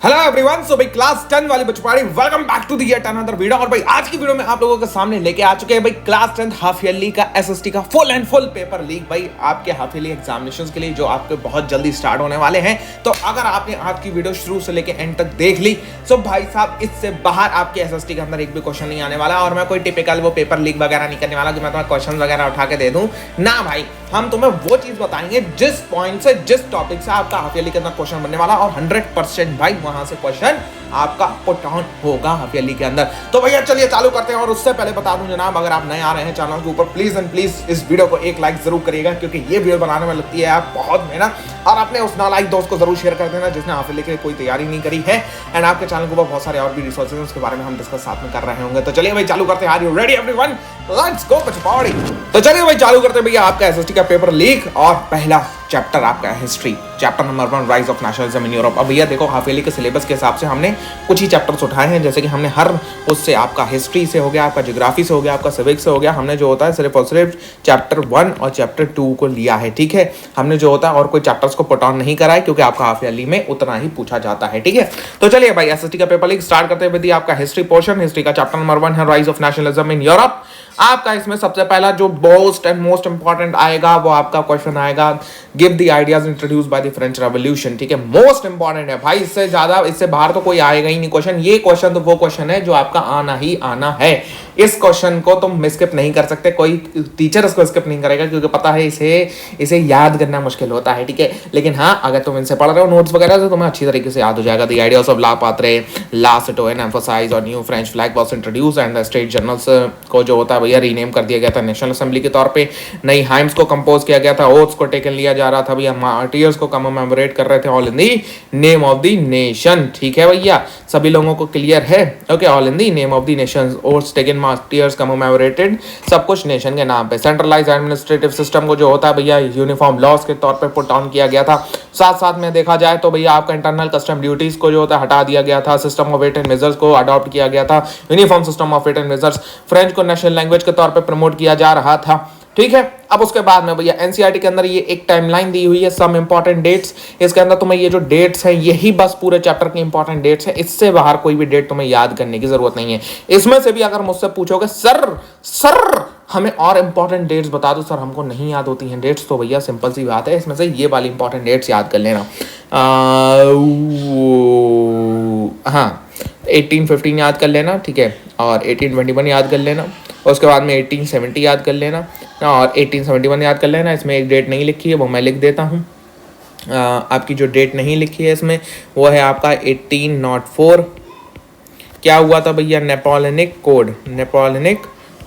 Hello everyone. सो भाई class 10 वाली बचपन welcome back to the yet another video. और भाई आज की वीडियो में आप लोगों के सामने लेके आ चुके हैं भाई क्लास 10 हाफ ईयरली का एसएसटी का full and full paper leak भाई आपके हाफ ईयरली एग्जामिनेशंस के लिए जो आपके बहुत जल्दी स्टार्ट होने वाले हैं। तो अगर आपने आज की वीडियो शुरू से लेके एंड तक देख ली तो भाई साहब इससे बाहर आपके एसएसटी के अंदर एक भी क्वेश्चन नहीं आने वाला। और मैं कोई टिपिकल वो पेपर लीक वगैरह नहीं करने वाला कि मैं तुम्हें क्वेश्चन वगैरह उठा के दे दूं ना भाई। हम तुम्हें वो चीज बताएंगे जिस पॉइंट से जिस टॉपिक से आपका हाफ ईयरली के अंदर क्वेश्चन बनने वाला और 100% भाई वहां से क्वेश्चन आपका पुट ऑन होगा हाफ ईयरली के अंदर। तो भैया चलिए चालू करते हैं। और उससे पहले बता दूं जनाब, अगर आप नए आ रहे हैं चैनल के ऊपर प्लीज एंड प्लीज इस वीडियो को एक लाइक जरूर करिएगा, क्योंकि ये वीडियो बनाने में लगती है आप बहुत मेहनत। और अपने उस नालायक दोस्त को जरूर शेयर कर देना जिसने हाफ ईयरली के लिए कोई तैयारी नहीं करी है। एंड आपके चैनल के ऊपर बहुत सारे और भी रिसोर्सेज उसके बारे में हम डिस्कस साथ में कर रहे होंगे। तो चलिए भाई चालू करते हैं। Are you ready everyone? Let's go पचपौड़ी। तो चलिए भाई चालू करते हैं भैया आपका एसएसटी का पेपर लीक। और पहला चैप्टर आपका history, chapter number 1 rise of nationalism in Europe. अब भैया देखो हाफ ईयरली के सिलेबस के हिसाब से हमने कुछ ही चैप्टर्स उठाए हैं, जैसे कि हमने हर उससे आपका हिस्ट्री से हो गया, आपका ज्योग्राफी से हो गया, आपका सिविक्स से हो गया। हमने जो होता है सिर्फ और सिर्फ चैप्टर 1 और चैप्टर 2 को लिया है, ठीक है। हमने जो होता है और कोई चैप्टर्स को पुट ऑन नहीं करा है, क्योंकि आपका हाफ ईयरली में उतना ही पूछा जाता है, ठीक है। तो चलिए भाई एसएसटी का पेपर लीक स्टार्ट करते हुए आपका हिस्ट्री पोर्शन। हिस्ट्री का चैप्टर नंबर 1 है rise of nationalism in Europe. आपका इसमें सबसे पहला जो मोस्ट एंड मोस्ट इंपॉर्टेंट आएगा वो आपका क्वेश्चन आएगा, give the ideas introduce by the French revolution, ठीक है। मोस्ट इंपॉर्टेंट है भाई, इससे ज्यादा इससे बाहर तो कोई आएगा ही नहीं क्वेश्चन। ये क्वेश्चन तो वो क्वेश्चन है जो आपका आना ही आना है। इस क्वेश्चन को तुम स्किप नहीं कर सकते, कोई टीचर इसको स्किप नहीं करेगा, क्योंकि पता है इसे याद करना मुश्किल होता है, ठीक है। लेकिन हाँ, अगर तुम इनसे पढ़ रहे हो नोट्स वगैरह तो तुम्हें अच्छी तरीके से याद हो जाएगा। The ideas of la patrie, la citoyen emphasise और new French flag was introduce and the state generals को जो होता है भैया रीनेम कर दिया गया था नेशनल असेंबली के तौर पे। नई हाइम्स को कंपोज किया गया था, ओथ्स को टेकन लिया जा रहा था भैया, मार्टियर्स को कमेमोरेट कर रहे थे all in the name of the nation, ठीक है भैया। सभी लोगों को क्लियर है? Okay, all in the name of the nation, oaths taken, martyrs commemorated, सब कुछ नेशन के नाम पे। सेंट्रलाइज्ड एडमिनिस्ट्रेटिव सिस्टम को जो होता है भैया यूनिफॉर्म लॉस के तौर पे पुट ऑन किया गया था। साथ साथ में देखा जाए तो भैया आपका इंटरनल कस्टम ड्यूटीज को जो होता है हटा दिया गया था। System of weight and measures को अडॉप्ट किया गया था, uniform system of weight and measures. French को नेशनल लैंग्वेज के तौर पे प्रमोट किया जा रहा था, ठीक है। अब उसके बाद में भैया एनसीईआरटी के अंदर ये एक टाइमलाइन दी हुई है, सम इंपॉर्टेंट डेट्स। इसके अंदर तुम्हें ये जो डेट्स हैं यही बस पूरे चैप्टर की इंपॉर्टेंट डेट्स हैं, इससे बाहर कोई भी डेट तुम्हें याद करने की जरूरत नहीं है। इसमें से भी अगर मुझसे पूछोगे सर हमें और इंपॉर्टेंट डेट्स बता दो, सर हमको नहीं याद होती हैं डेट्स, तो भैया सिंपल सी बात है, इसमें से ये वाली इंपॉर्टेंट डेट्स याद कर लेना। हाँ, 1815 याद कर लेना, ठीक है, और 1821 याद कर लेना, और उसके बाद में 1870 याद कर लेना और 1871 याद कर लेना। इसमें एक डेट नहीं लिखी है, वो मैं लिख देता हूँ। आपकी जो डेट नहीं लिखी है इसमें वो है आपका 1804। क्या हुआ था भैया? नेपोलियनिक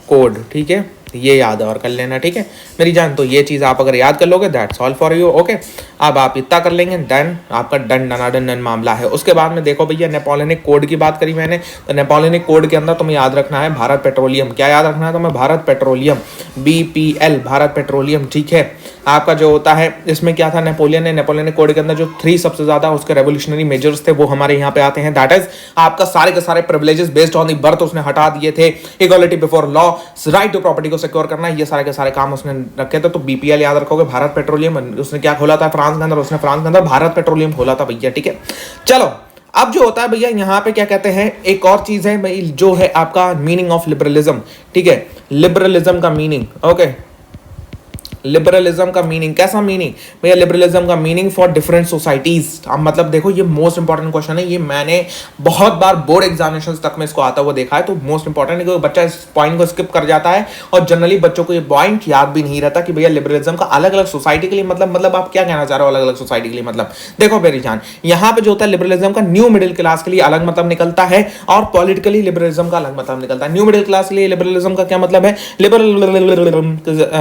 कोड, ठीक है, ये याद और कर लेना, ठीक है मेरी जान। तो ये चीज़ आप अगर याद कर लोगे that's all for you, okay. अब आप इतना कर लेंगे देन आपका डन मामला है। उसके बाद में देखो भैया नेपोलियनिक कोड की बात करी मैंने, तो नेपोलियनिक कोड के अंदर तुम्हें याद रखना है भारत पेट्रोलियम। क्या याद रखना है तुम्हें? Bharat petroleum, BPL, Bharat petroleum, ठीक है। आपका जो होता है इसमें क्या था, नेपोलियनिक कोड के अंदर जो 3 सबसे ज्यादा उसके रेवोल्यूशनरी मेजर्स थे वो हमारे यहाँ पे आते हैं। दैट इज आपका सारे के सारे privileges based on the birth उसने हटा दिए थे। Equality before law, right to property को सिक्योर करना, ये सारे के सारे काम उसने रखे थे। तो BPL याद रखोगे, भारत पेट्रोलियम। उसने क्या खोला था फ्रांस के अंदर? उसने फ्रांस के अंदर भारत पेट्रोलियम खोला था भैया, ठीक है। चलो अब जो होता है भैया यहाँ पे क्या कहते हैं, एक और चीज है भाई जो है आपका मीनिंग ऑफ लिबरलिज्म, ठीक है। लिबरलिज्म का मीनिंग, ओके, लिबरलिज्म का मीनिंग, कैसा मीनिंग भैया? लिबरलिज्म का मीनिंग फॉर डिफरेंट सोसाइटीज। अब मतलब देखो ये मोस्ट इंपॉर्टेंट क्वेश्चन है, ये मैंने बहुत बार बोर्ड एग्जामिनेशन तक में इसको आता हुआ देखा है। तो मोस्ट इंपॉर्टेंट है क्योंकि बच्चा इस पॉइंट को स्किप कर जाता है और जनरली बच्चों को ये पॉइंट याद भी नहीं रहता कि भैया लिबरलिज्म का अलग अलग सोसाइटी के लिए मतलब आप क्या कहना चाह रहे हो अलग अलग सोसाइटी के लिए? मतलब देखो मेरी जान, यहाँ पे जो होता है लिबरलिज्म का न्यू मिडिल क्लास के लिए अलग मतलब निकलता है और पॉलिटिकली लिबरलिज्म का अलग मतलब निकलता है। न्यू मिडिल क्लास के लिए लिबरलिज्म का क्या मतलब है?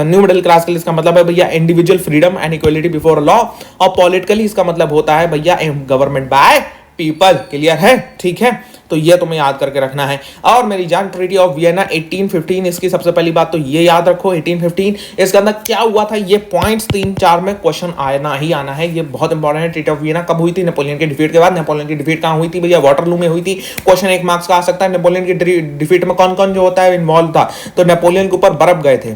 न्यू मिडिल क्लास के लिए इसका मतलब है भैया individual freedom and equality before law, और पॉलिटिकली इसका मतलब होता है भैया गवर्नमेंट बाय पीपल। क्लियर है? ठीक है, तो ये तुम्हें याद करके रखना है। और मेरी जान ट्रीटी ऑफ वियना 1815, इसकी सबसे पहली बात तो ये याद रखो 1815 इसके अंदर क्या हुआ था, ये पॉइंट्स 3-4 में क्वेश्चन आना ही आना है, ये बहुत इंपॉर्टेंट है। ट्रीटी ऑफ वियना कब हुई थी? नेपोलियन के डिफीट के बाद। नेपोलियन की डिफीट कहाँ हुई थी भैया? वाटरलू में हुई थी। क्वेश्चन 1 मार्क्स का आ सकता है। नेपोलियन की डिफीट में कौन कौन जो होता है इन्वॉल्व था? तो नेपोलियन के ऊपर बर्फ गए थे,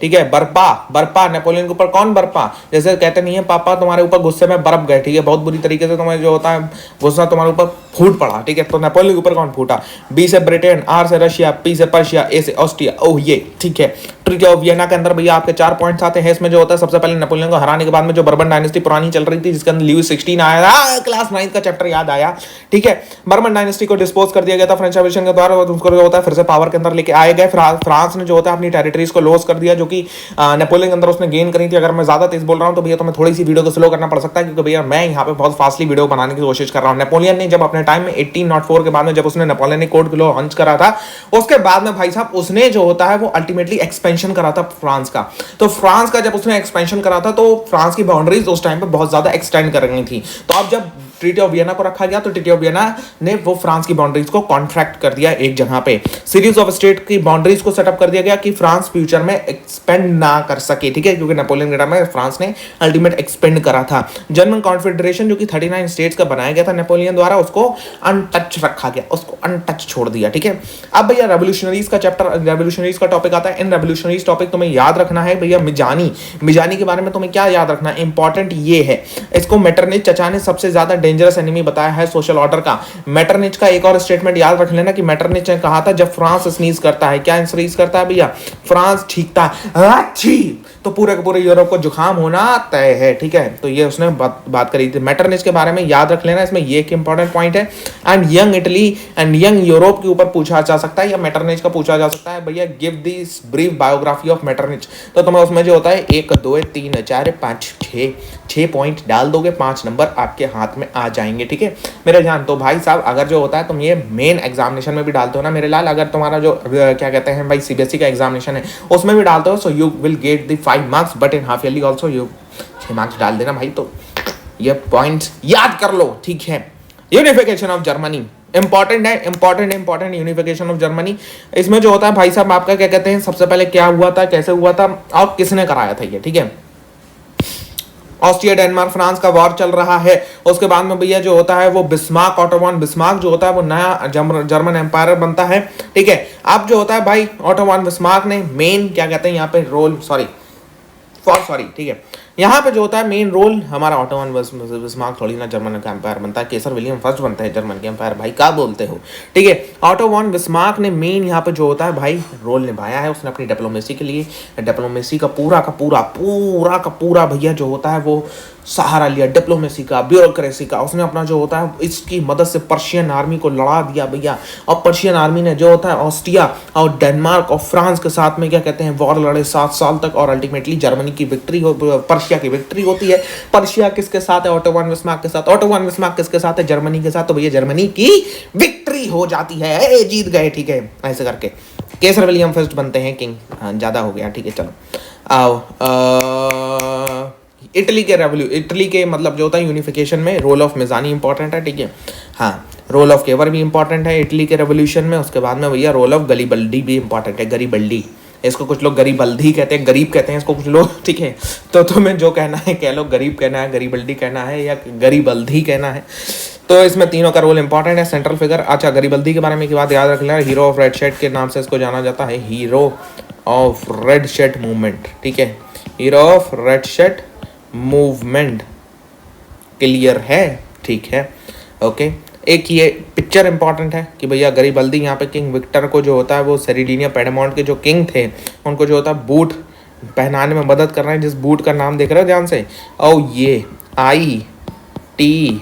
ठीक है। बर्पा, बर्पा नेपोलियन के ऊपर कौन बर्पा, जैसे कहते नहीं है पापा तुम्हारे ऊपर गुस्से में बर्फ गए, ठीक है, बहुत बुरी तरीके से तुम्हें जो होता है गुस्सा तुम्हारे ऊपर फूट पड़ा, ठीक है, तो नेपोलियन के ऊपर कौन फूटा, बी से ब्रिटेन, आर से रशिया, पी से पर्शिया, ए से ऑस्ट्रिया। ओह ये ठीक है। ट्रीटी ऑफ वियना के अंदर भैया आपके 4 पॉइंट्स आते हैं। इसमें जो होता है सबसे पहले नेपोलियन को हराने के बाद में जो बर्बन डायनेस्टी पुरानी चल रही थी जिसके अंदर ल्यूइस 16 आया था, क्लास 9 का चैप्टर याद आया, ठीक है। बर्बन डायनेस्टी को डिस्पोज कर दिया गया था फ्रेंच रेवोल्यूशन के द्वारा, उसको जो होता है फिर से पावर के अंदर लेके आए गए। फ्रांस ने जो होता है अपनी टेरिटरीज को लॉस कर दिया जो कि नेपोलियन के अंदर उसने गेन करी थी। अगर मैं ज्यादा तेज बोल रहा हूं तो भैया तुम्हें थोड़ी सी वीडियो को स्लो करना पड़ सकता है क्योंकि भैया मैं यहाँ पे बहुत फास्टली वीडियो बनाने की कोशिश कर रहा हूँ। नेपोलियन ने जब अपने टाइम में 1804 के बाद में जब उसने नेपोलियनिक कोड लॉ लॉन्च करा था उसके बाद में भाई साहब उसने जो होता है वो अल्टीमेटली एक्सपेंशन करा था फ्रांस का। तो फ्रांस का जब उसने एक्सपेंशन करा था तो फ्रांस की बाउंड्रीज उस टाइम पे बहुत ज्यादा एक्सटेंड कर रही थी। तो अब जब ट्रीटी ऑफ वियना को रखा गया तो ट्रीटी ऑफ वियना ने वो फ्रांस की बाउंड्रीज को कॉन्ट्रैक्ट कर दिया एक जगह पे। सीरीज ऑफ स्टेट की बाउंड्रीज को सेटअप कर दिया गया कि फ्रांस फ्यूचर में एक्सपेंड ना कर सके, ठीक है, क्योंकि नेपोलियन के टाइम में फ्रांस ने अल्टीमेट एक्सपेंड करा था। जर्मन कॉन्फेडरेशन जो कि 39 स्टेट्स का बनाया गया था नेपोलियन द्वारा उसको अनटच रखा गया, उसको अनटच छोड़ दिया, ठीक है। अब भैया रेवोल्यूशनरीज का चैप्टर, रेवोल्यूशनरीज का टॉपिक आता है। इन रेवोल्यूशनरीज टॉपिक तुम्हें याद रखना है भैया मिजानी, मिजानी के बारे में तुम्हें क्या याद रखना है, इंपॉर्टेंट ये है। इसको मेटरनिच चचा ने सबसे ज्यादा डेंजरस एनिमी बताया है सोशल ऑर्डर का। मेटरनिच का एक और स्टेटमेंट याद रख लेना कि मेटरनिच ने कहा था जब फ्रांस स्नीज करता है, क्या स्नीज करता है भैया, फ्रांस छींकता है अच्छी तो पूरे के पूरे यूरोप को जुकाम होना तय है, ठीक है। तो ये उसने बात करी थी। मेटरनिच के बारे में याद रख लेना, इसमें ये एक इंपॉर्टेंट पॉइंट है। And young Italy and young Europe के ऊपर पूछा जा सकता है या मेटरनिच का पूछा जा सकता है भैया give this brief biography of Metternich. तो तुम्हें उसमें जो होता है 1 2 3 4 5 6 पॉइंट डाल दोगे, 5 नंबर आपके हाथ में आ जाएंगे, ठीक है मेरे जान। तो भाई साहब अगर जो होता है तुम ये मेन एग्जामिनेशन में भी डालते हो ना मेरे लाल, अगर तुम्हारा जो क्या कहते हैं भाई सीबीएसई का एग्जामिनेशन है उसमें भी डालते हो so you will get the 5 marks but in half yearly also you 6 marks डाल देना भाई। तो ये पॉइंट्स याद कर लो, ठीक है। यूनिफिकेशन ऑफ जर्मनी इंपॉर्टेंट है, इंपॉर्टेंट यूनिफिकेशन ऑफ जर्मनी। इसमें जो होता है भाई साहब आपका क्या कहते हैं सबसे पहले क्या हुआ था, कैसे हुआ था और किसने कराया था ये, ठीक है। ऑस्ट्रिया डेनमार्क फ्रांस का वॉर चल रहा है। उसके बाद में भैया जो होता है वो बिस्मार्क, ऑटो वॉन बिस्मार्क जो होता है वो नया जर्मन एम्पायर बनता है, ठीक है। अब जो होता है भाई ऑटो वॉन बिस्मार्क ने मेन क्या कहते हैं यहाँ पे रोल सॉरी ठीक है, यहाँ पे जो होता है मेन रोल हमारा ऑटो वॉन बिस्मार्क थोड़ी ना जर्मन का एम्पायर बनता है, केसर विलियम फर्स्ट बनता है जर्मन के एम्पायर, भाई क्या बोलते हो, ठीक है। ऑटो वॉन बिस्मार्क ने मेन यहाँ पे जो होता है भाई रोल निभाया है। उसने अपनी डिप्लोमेसी के लिए डिप्लोमेसी का पूरा भैया जो होता है वो सहारा लिया, डिप्लोमेसी का, ब्यूरोक्रेसी का। उसने अपना जो होता है इसकी मदद से पर्शियन आर्मी को लड़ा दिया भैया, और पर्शियन आर्मी ने जो होता है ऑस्ट्रिया और डेनमार्क और फ्रांस के साथ में क्या कहते हैं वॉर लड़े 7 साल तक, और अल्टीमेटली जर्मनी की विक्ट्री हो, पर्शिया की विक्ट्री होती है। पर्शिया किसके साथ है, ऑटो वॉन बिस्मार्क के साथ। ऑटो वॉन बिस्मार्क किसके साथ है, जर्मनी के साथ। तो भैया जर्मनी की विक्ट्री हो जाती है, जीत गए, ठीक है। ऐसे करके केसर विलियम फर्स्ट बनते हैं किंग। हाँ ज्यादा हो गया, ठीक है चलो आओ। इटली के मतलब जो होता है यूनिफिकेशन में रोल ऑफ मिजानी इंपॉर्टेंट है, ठीक है। हाँ रोल ऑफ केवर भी इंपॉर्टेंट है इटली के रेवोल्यूशन में। उसके बाद में भैया रोल ऑफ गरीबल्डी भी इंपॉर्टेंट है, गरीबल्डी, इसको कुछ लोग गरीबल्दी कहते हैं, गरीब कहते हैं इसको कुछ लोग, ठीक है। तो तुम्हें जो कहना है कह लो, गरीब कहना है, गरीबल्दी कहना है या गरीबल्दी कहना है। तो इसमें तीनों का रोल इंपॉर्टेंट है, सेंट्रल फिगर। अच्छा गरीबल्दी के बारे में की बात याद रख लेना, हीरो ऑफ रेड शर्ट के नाम से इसको जाना जाता है, hero of red shirt movement, ठीक है। Hero of red shirt movement clear है, ठीक है ओके। एक ये पिक्चर इंपॉर्टेंट है कि भैया गरीबल्दी यहाँ पे किंग विक्टर को जो होता है वो सेरिडिनिया पेडमोंट के जो किंग थे उनको जो होता है बूट पहनाने में मदद कर रहे हैं, जिस बूट का नाम देख रहे हो ध्यान से, ओ ये ITALY।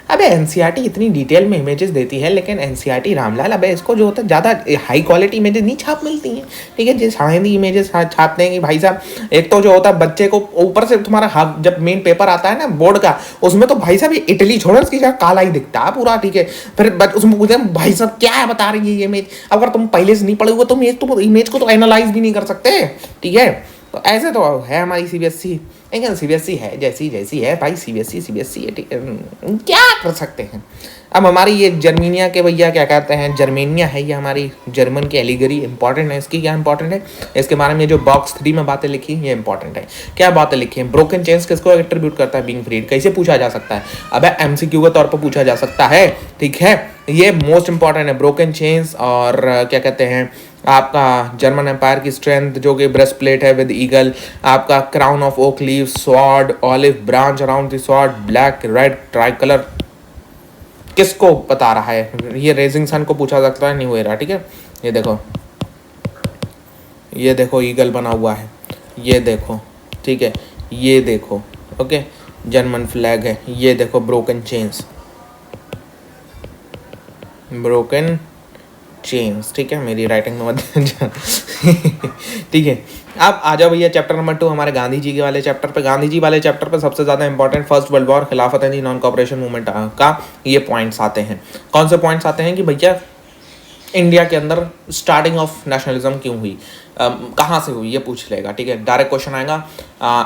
अबे एनसीईआरटी इतनी डिटेल में इमेजेस देती है लेकिन एनसीईआरटी रामलाल अबे इसको जो होता है ज़्यादा हाई क्वालिटी इमेजेस नहीं छाप मिलती हैं, ठीक है। जिस शाइनी इमेजेस छापते हैं कि भाई साहब एक तो जो होता है बच्चे को ऊपर से तुम्हारा हाथ जब मेन पेपर आता है ना बोर्ड का उसमें तो भाई साहब इटली छोड़ो उसकी जगह काला ही दिखता है पूरा, ठीक है। फिर उसमें पूछते हैं भाई साहब क्या है बता रही है ये इमेज, अगर तुम पहले से नहीं पढ़े हुए तो इमेज को तो एनालाइज भी नहीं कर सकते, ठीक है। तो ऐसे तो है हमारी CBSE लेकिन सीबीएसई है जैसी जैसी है भाई, सीबीएसई है, ठीक है, क्या कर सकते हैं। अब हमारी ये जर्मीनिया के भैया क्या कहते हैं, जर्मेनिया है ये हमारी जर्मन की एलिगरी, इंपॉर्टेंट है। इसकी क्या इंपॉर्टेंट है, इसके बारे में जो बॉक्स 3 में बातें लिखी ये इंपॉर्टेंट है। क्या बातें लिखी हैं, ब्रोकन चेन्स किसको एट्रीब्यूट करता है, बीइंग फ्रीड, कैसे पूछा जा सकता है, अब एमसीक्यू के तौर पर पूछा जा सकता है, ठीक है। ये मोस्ट इंपॉर्टेंट है, ब्रोकन चेन्स और क्या कहते हैं आपका जर्मन एम्पायर की स्ट्रेंथ जो कि ब्रेस्ट प्लेट है विद ईगल, आपका crown of oak leave, sword, olive branch around the sword, black red try colour, किसको बता रहा है, ये रेजिंग सन को पूछा सकता है, नहीं हुआ, ठीक है। ये देखो ईगल बना हुआ है, ये देखो, ठीक है, ये देखो, ओके, जर्मन फ्लैग है, ये देखो ब्रोकन चेन्स, ब्रोकन चेन्स, ठीक है, मेरी राइटिंग में मत ठीक है। अब आ जाओ भैया चैप्टर नंबर 2 हमारे गांधी जी के वाले चैप्टर पे। गांधी जी वाले चैप्टर पे सबसे ज़्यादा इंपॉर्टेंट फर्स्ट वर्ल्ड वॉर, खिलाफत हिंद, नॉन कॉपरेशन मूवमेंट का ये पॉइंट्स आते हैं। कौन से पॉइंट्स आते हैं कि भैया इंडिया के अंदर स्टार्टिंग ऑफ नेशनलिज्म क्यों हुई, कहाँ से हुई, ये पूछ लेगा, ठीक है। डायरेक्ट क्वेश्चन आएगा,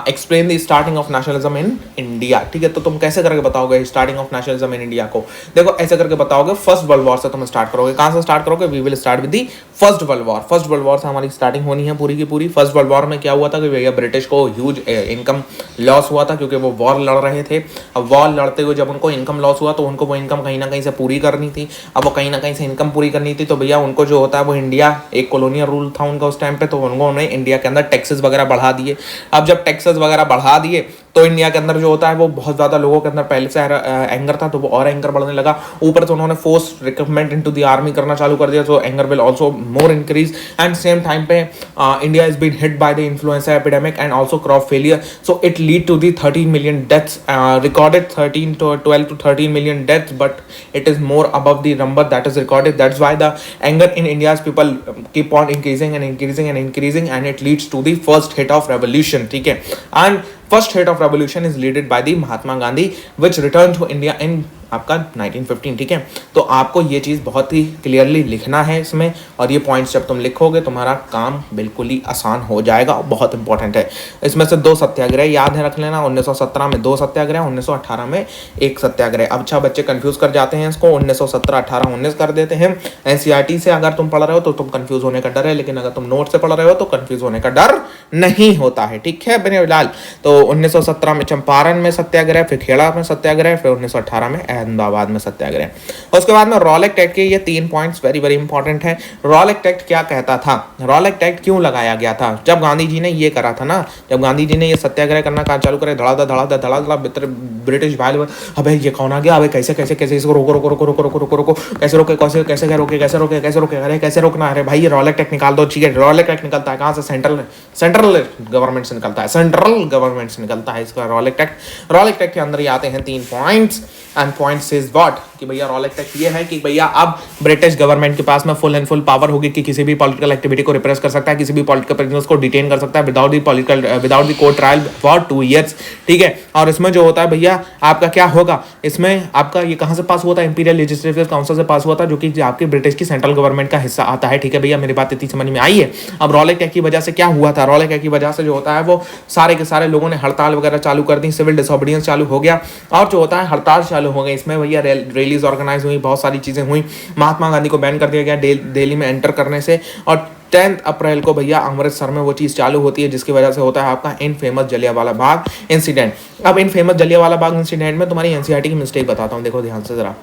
explain the starting of nationalism in India, ठीक है। तो तुम कैसे करके बताओगे starting of nationalism in India को, देखो ऐसे करके बताओगे, फर्स्ट वर्ल्ड वॉर से तुम स्टार्ट करोगे। कहाँ से स्टार्ट करोगे, we will start with the first world war. First world war से हमारी स्टार्टिंग होनी है पूरी की पूरी। फर्स्ट वर्ल्ड वॉर में क्या हुआ था कि भैया ब्रिटिश को ह्यूज इनकम लॉस हुआ था क्योंकि वो वॉर लड़ रहे थे। अब वॉर लड़ते हुए जब उनको इनकम लॉस हुआ तो उनको वो इनकम कहीं ना कहीं से पूरी करनी थी। अब वो कहीं ना कहीं से इनकम पूरी करनी थी तो भैया उनको जो होता है वो इंडिया एक कॉलोनियल रूल था उनका उस टाइम पे, तो उन्होंने इंडिया के अंदर टैक्सेस वगैरह बढ़ा दिए। अब जब टैक्सेस वगैरह बढ़ा दिए तो इंडिया के अंदर जो होता है वो बहुत ज़्यादा लोगों के अंदर पहले से एंगर था तो वो और एंगर बढ़ने लगा। ऊपर से उन्होंने force recruitment into the army करना चालू कर दिया, so anger will also more increase. And same time पे India is been hit by the influenza epidemic and also crop failure, so it lead to the 13 million deaths, recorded 13 to 12 to 13 million deaths, but it is more above the number that is recorded. That's why the anger in India's people keep on increasing and increasing and increasing, and it leads to the first hit of revolution, ठीक है। And first hit of revolution is led by the Mahatma Gandhi, which returned to India in आपका 1915, ठीक है। तो आपको ये चीज़ बहुत ही clearly लिखना है इसमें, और ये पॉइंट्स जब तुम लिखोगे तुम्हारा काम बिल्कुल ही आसान हो जाएगा, बहुत इंपॉर्टेंट है। इसमें से 2 सत्याग्रह याद है रख लेना, 1917 में 2 सत्याग्रह, 1918 में 1 सत्याग्रह। अब अच्छा बच्चे कंफ्यूज कर जाते हैं इसको, 1917, 18, 19 कर देते हैं। एनसीईआरटी से अगर तुम पढ़ रहे हो तो तुम कंफ्यूज होने का डर है, लेकिन अगर तुम नोट से पढ़ रहे हो तो कंफ्यूज होने का डर नहीं होता है, ठीक है बने लाल। तो 1917 में चंपारण में सत्याग्रह, फिर खेड़ा में सत्याग्रह, फिर 1918 में अहमदाबाद में सत्याग्रह। उसके बाद में रॉलेक्ट एक्ट के ये 3 पॉइंट्स वेरी वेरी इंपॉर्टेंट है। रॉलेक्ट एक्ट क्या कहता था, रॉलेक्ट एक्ट क्यों लगाया गया था, जब गांधी जी ने ये करा था ना, जब गांधी जी ने ये सत्याग्रह करना काम चालू करे, धड़ाधड़ धड़ाधड़ धड़ाधड़ ब्रिटिश भाई, अबे ये कौन आ गया, अबे कैसे कैसे कैसे इसको रोको रोको रोको रोको रोको रोको रोको, कैसे रोके कैसे कैसे रोके कैसे रोके कैसे रोके, अरे कैसे रोकना, अरे भाई ये रॉलेक्ट एक्ट निकाल दो, ठीक है। रॉलेक्ट एक्ट निकलता है कहाँ से, सेंट्रल गवर्नमेंट से निकलता है, सेंट्रल गवर्नमेंट से निकलता है इसका रॉलेक्ट एक्ट। रॉलेक्ट एक्ट के अंदर ही आते हैं 3 points, and point says what कि भैया रॉलेक्ट एक्ट ये है कि भैया अब ब्रिटिश गवर्नमेंट के पास में फुल एंड फुल पावर होगी कि किसी भी पॉलिटिकल एक्टिविटी को रिप्रेस कर सकता है, किसी भी पॉलिटिकल प्रिजनर्स को डिटेन कर सकता है without the court trial for 2 years, ठीक है। और इसमें जो होता है भैया आपका क्या होगा, इसमें आपका ये कहाँ से पास हुआ था, इंपीरियल लेजिस्लेटिव काउंसिल से पास हुआ था, जो कि आपके ब्रिटिश की सेंट्रल गवर्नमेंट का हिस्सा आता है, ठीक है भैया। मेरी बात इतनी समझ में आई है। अब रॉलेक्ट एक्ट की वजह से क्या हुआ था, रॉलेक्ट एक्ट की वजह से जो होता है वो सारे के सारे लोगों ने हड़ताल वगैरह चालू कर दी, सिविल डिसोबीडियंस चालू हो गया, और जो होता है हड़ताल चालू हो गई। इसमें भैया रैलीज ऑर्गेनाइज हुई, बहुत सारी चीजें हुई। महात्मा गांधी को बैन कर दिया गया दिल्ली में एंटर करने से, और 10 अप्रैल को भैया अमृतसर में वो चीज़ चालू होती है, जिसकी वजह से होता है आपका इनफेमस जलियांवाला बाग इंसिडेंट। अब इनफेमस जलियांवाला बाग इंसिडेंट में तुम्हारी एनसीईआरटी की मिस्टेक बताता हूँ, देखो ध्यान से जरा।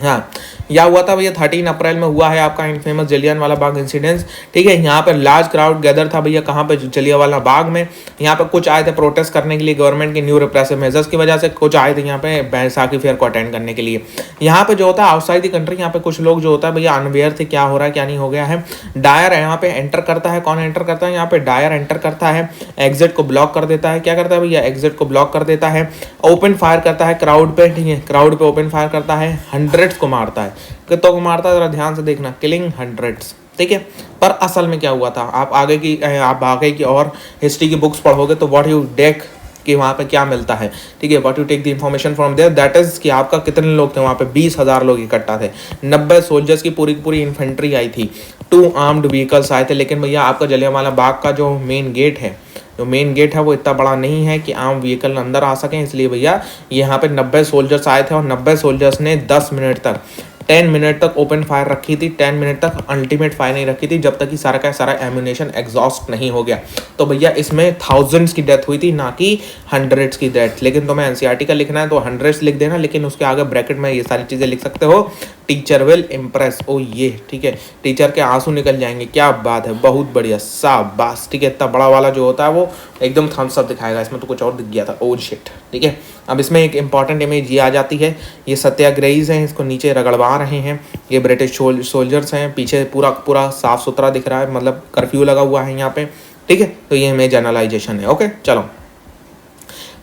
हाँ, यह हुआ था भैया 13 अप्रैल में हुआ है आपका इनफेमस जलियांवाला बाग इंसिडेंट्स, ठीक है। यहाँ पर लार्ज क्राउड गैदर था भैया, कहाँ पे, जलियांवाला बाग में। यहाँ पे कुछ आए थे प्रोटेस्ट करने के लिए गवर्नमेंट के न्यू रिप्रेसिव मेजर्स की वजह से, कुछ आए थे यहाँ पे बैसाखी फेयर को अटेंड करने के लिए। यहाँ पे जो होता है आउटसाइड द कंट्री, यहाँ पे कुछ लोग जो होता है भैया अनवेयर थे क्या हो रहा है क्या नहीं हो गया है। डायर यहाँ पे एंटर करता है, कौन एंटर करता है, यहाँ पे डायर एंटर करता है, एग्जिट को ब्लॉक कर देता है। क्या करता है भैया, एग्जिट को ब्लॉक कर देता है, ओपन फायर करता है क्राउड पे, ठीक है, क्राउड पे ओपन फायर करता है, हंड्रेड्स को मारता है, कितनों को मारता है जरा ध्यान से देखना, किलिंग हंड्रेड्स, ठीक है। पर असल में क्या हुआ था, आप आगे की और हिस्ट्री की बुक्स पढ़ोगे तो व्हाट यू टेक कि वहाँ पे क्या मिलता है, ठीक है, what you take the information from there, that is कि आपका कितने लोग थे वहाँ पे, 20,000 लोग इकट्ठा थे, 90 सोल्जर्स की पूरी इन्फेंट्री आई थी, 2 आर्म्ड व्हीकल्स आए थे। लेकिन भैया आपका जलियांवाला बाग का जो मेन गेट है जो मेन गेट है वो इतना बड़ा नहीं है कि आम व्हीकल अंदर आ सकें, इसलिए भैया यहाँ पे 90 सोल्जर्स आए थे और 90 सोल्जर्स ने 10 मिनट तक ओपन फायर रखी थी, 10 मिनट तक अल्टीमेट फायर नहीं रखी थी, जब तक कि सारा का सारा एम्यूनेशन एग्जॉस्ट नहीं हो गया। तो भैया इसमें थाउजेंड्स की डेथ हुई थी, ना कि हंड्रेड्स की डेथ। लेकिन तुम्हें एनसीईआरटी का लिखना है तो हंड्रेड्स लिख देना, लेकिन उसके आगे ब्रैकेट में ये सारी चीज़ें लिख सकते हो, टीचर विल इम्प्रेस। ओ ये ठीक है, टीचर के आंसू निकल जाएंगे, क्या बात है, बहुत बढ़िया, शाबाश। ठीक है, इतना बड़ा वाला जो होता है वो एकदम थम्स अप दिखाएगा, इसमें तो कुछ और दिख गया था, ओ शिट। ठीक है, अब इसमें एक इंपॉर्टेंट इमेज ये आ जाती है, ये सत्याग्रहीज हैं, इसको नीचे रगड़वा रहे हैं, ये ब्रिटिश सोल्जर्स हैं, पीछे पूरा पूरा साफ सुथरा दिख रहा है, मतलब कर्फ्यू लगा हुआ है यहाँ पे। ठीक है, तो ये इमेज एनालाइजेशन है। ओके चलो,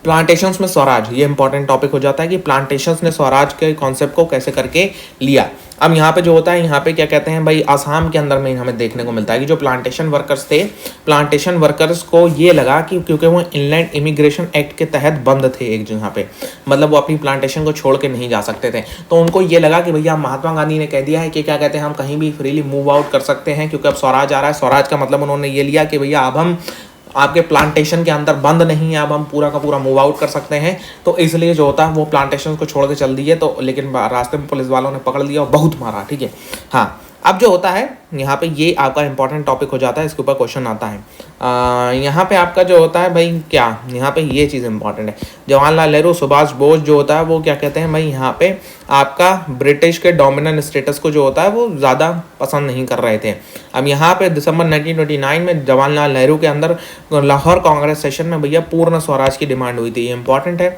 प्लांटेशंस में स्वराज, ये इंपॉर्टेंट टॉपिक हो जाता है कि प्लांटेशंस ने स्वराज के कॉन्सेप्ट को कैसे करके लिया। अब यहाँ पे जो होता है, यहाँ पे क्या कहते हैं भाई, आसाम के अंदर में हमें देखने को मिलता है कि जो प्लांटेशन वर्कर्स थे, प्लांटेशन वर्कर्स को ये लगा कि क्योंकि वो इनलैंड इमिग्रेशन एक्ट के तहत बंद थे एक जगह पे, मतलब वो अपनी प्लांटेशन को छोड़ के नहीं जा सकते थे, तो उनको ये लगा कि भैया महात्मा गांधी ने कह दिया है कि क्या कहते हैं, हम कहीं भी फ्रीली मूव आउट कर सकते हैं, क्योंकि अब स्वराज आ रहा है। स्वराज का मतलब उन्होंने ये लिया कि भैया अब हम आपके प्लांटेशन के अंदर बंद नहीं है, अब हम पूरा का पूरा मूव आउट कर सकते हैं। तो इसलिए जो होता है वो प्लांटेशन को छोड़ के चल दिए, तो लेकिन रास्ते में पुलिस वालों ने पकड़ लिया और बहुत मारा। ठीक है, हाँ। अब जो होता है यहाँ पे ये आपका इंपॉर्टेंट टॉपिक हो जाता है, इसके ऊपर क्वेश्चन आता है। यहाँ पे आपका जो होता है भाई, क्या यहाँ पे ये चीज़ इंपॉर्टेंट है, जवाहरलाल नेहरू, सुभाष बोस जो होता है वो क्या कहते हैं भाई, यहाँ पे आपका ब्रिटिश के डोमिनेंट स्टेटस को जो होता है वो ज़्यादा पसंद नहीं कर रहे थे। अब यहाँ पे दिसंबर 1929 में जवाहरलाल नेहरू के अंदर लाहौर कांग्रेस सेशन में भैया पूर्ण स्वराज की डिमांड हुई थी। ये इंपॉर्टेंट है,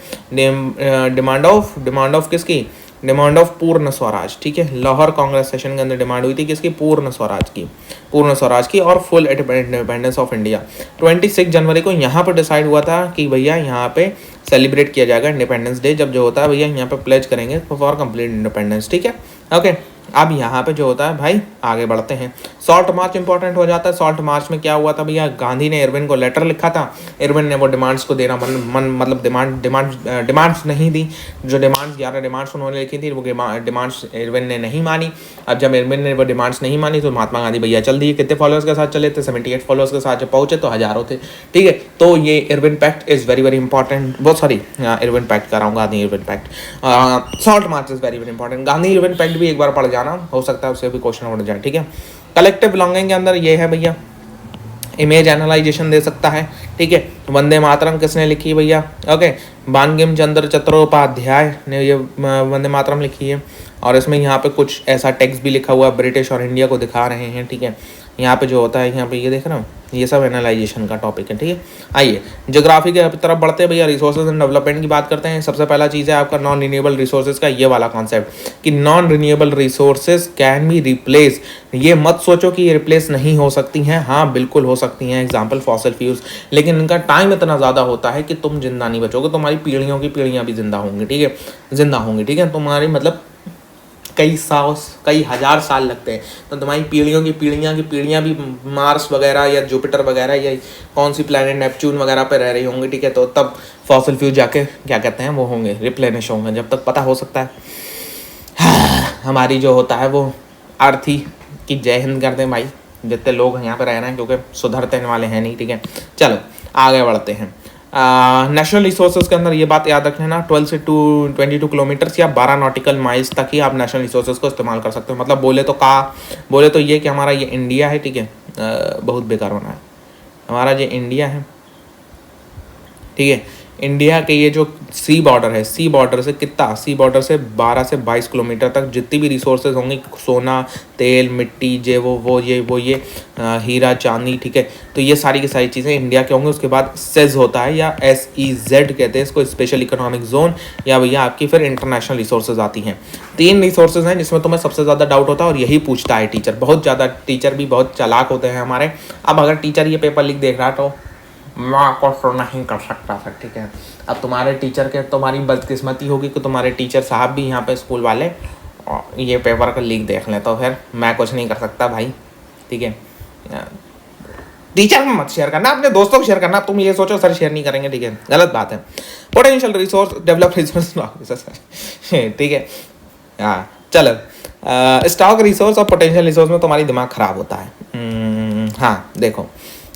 डिमांड ऑफ किसकी, डिमांड ऑफ पूर्ण स्वराज। ठीक है, लाहौर कांग्रेस सेशन के अंदर डिमांड हुई थी किसकी, पूर्ण स्वराज की और फुल इंडिपेंडेंस ऑफ इंडिया। 26 जनवरी को यहाँ पर डिसाइड हुआ था कि भैया यहाँ पे सेलिब्रेट किया जाएगा इंडिपेंडेंस डे, जब जो होता है भैया यहाँ पे प्लेज करेंगे फॉर कंप्लीट इंडिपेंडेंस। ठीक है, ओके। अब यहाँ पे जो होता है भाई, आगे बढ़ते हैं। सॉल्ट मार्च इंपॉर्टेंट हो जाता है। सॉल्ट मार्च में क्या हुआ था भैया, गांधी ने इरविन को लेटर लिखा था, इरविन ने वो डिमांड्स को देना मतलब डिमांड्स नहीं दी। जो डिमांड्स 11 डिमांड्स उन्होंने लिखी थी, वो डिमांड्स इरविन ने नहीं मानी। अब जब इरविन ने वो डिमांड्स नहीं मानी तो महात्मा गांधी भैया चल दिए। कितने फॉलोअर्स के साथ चले थे, 78 फॉलोअर्स के साथ जब पहुंचे तो हजारों थे। ठीक है, तो ये Irwin pact is very very important, बहुत सॉरी इरविन पैक्ट कर रहा हूँ, Gandhi Irwin pact. Salt march is very very important. Gandhi Irwin pact भी एक बार पढ़ जाना, हो सकता है उससे भी क्वेश्चन उड़ जाए। ठीक है, कलेक्टिव बिलोंगिंग के अंदर ये है भैया, इमेज एनालाइजेशन दे सकता है। ठीक है, वंदे मातरम किसने लिखी भैया, ओके, बंकिम चंद्र चट्टोपाध्याय ने ये वंदे मातरम लिखी है। और इसमें यहाँ पे कुछ ऐसा टेक्स्ट भी लिखा हुआ है, ब्रिटिश और इंडिया को दिखा रहे हैं। ठीक है, यहाँ पे जो होता है, यहाँ पे ये देख रहा हूँ, ये सब एनालाइजेशन का टॉपिक है। ठीक है, आइए ज्योग्राफी के तरफ बढ़ते हैं भैया। रिसोर्सेज एंड डेवलपमेंट की बात करते हैं। सबसे पहला चीज़ है आपका नॉन रिन्यूएबल रिसोर्सेज का ये वाला कॉन्सेप्ट कि non renewable resources can be replace. ये मत सोचो कि ये रिप्लेस नहीं हो सकती हैं, हाँ बिल्कुल हो सकती हैं। एग्जाम्पल फॉसिल फ्यूल्स, लेकिन इनका टाइम इतना ज़्यादा होता है कि तुम जिंदा नहीं बचोगे, तुम्हारी पीढ़ियों की पीढ़ियाँ भी जिंदा होंगी। ठीक है, जिंदा होंगी। ठीक है, तुम्हारी मतलब कई हजार साल लगते हैं, तो तुम्हारी पीढ़ियों की पीढ़ियाँ भी मार्स वगैरह या जुपिटर वगैरह या कौन सी प्लैनेट नेपच्यून वगैरह पे रह रही होंगी। ठीक है, तो तब फॉसिल फ्यूल जाके क्या कहते हैं वो होंगे, रिप्लेनिश होंगे। जब तक पता हो सकता है हमारी जो होता है वो अर्थी की जय हिंद करते हैं भाई, जितने लोग यहाँ पे रह रहे हैं, क्योंकि सुधरते वाले हैं नहीं। ठीक है, चलो आगे बढ़ते हैं। नेशनल रिसोर्सेज के अंदर ये बात याद रखना ना, 12 से 22 किलोमीटर्स या 12 नॉटिकल माइल्स तक ही आप नेशनल रिसोर्सेज को इस्तेमाल कर सकते हो। मतलब बोले तो ये कि हमारा ये इंडिया है। ठीक है, बहुत बेकार बना है हमारा ये इंडिया है। ठीक है, इंडिया के ये जो सी बॉर्डर है, सी बॉर्डर से कितना, सी बॉर्डर से 12 से 22 किलोमीटर तक जितनी भी रिसोर्सेज होंगे, सोना, तेल, मिट्टी, ये वो ये हीरा, चांदी। ठीक है, तो ये सारी की सारी चीज़ें इंडिया के होंगे। उसके बाद सेज होता है या SEZ कहते हैं इसको, स्पेशल इकोनॉमिक जोन, या भैया आपकी फिर इंटरनेशनल रिसोर्सेज आती हैं। 3 रिसोर्सेज हैं जिसमें तुम्हें सबसे ज़्यादा डाउट होता है और यही पूछता है टीचर। बहुत ज़्यादा टीचर भी बहुत चालाक होते हैं हमारे। अब अगर टीचर ये पेपर लिख देख रहा तो माँ को तो नहीं कर सकता था। ठीक है, अब तुम्हारे टीचर के, तुम्हारी बदकिस्मती होगी कि तुम्हारे टीचर साहब भी यहाँ पे स्कूल वाले ये पेपर का लीक देख लें, तो फिर मैं कुछ नहीं कर सकता भाई। ठीक है, टीचर में मत शेयर करना, अपने दोस्तों को शेयर करना। तुम ये सोचो सर शेयर नहीं करेंगे, ठीक है, गलत बात है। पोटेंशियल रिसोर्स डेवलप रिसोर्स ठीक है, हाँ चलो। स्टॉक रिसोर्स और पोटेंशियल रिसोर्स में तुम्हारी दिमाग खराब होता है। हाँ देखो,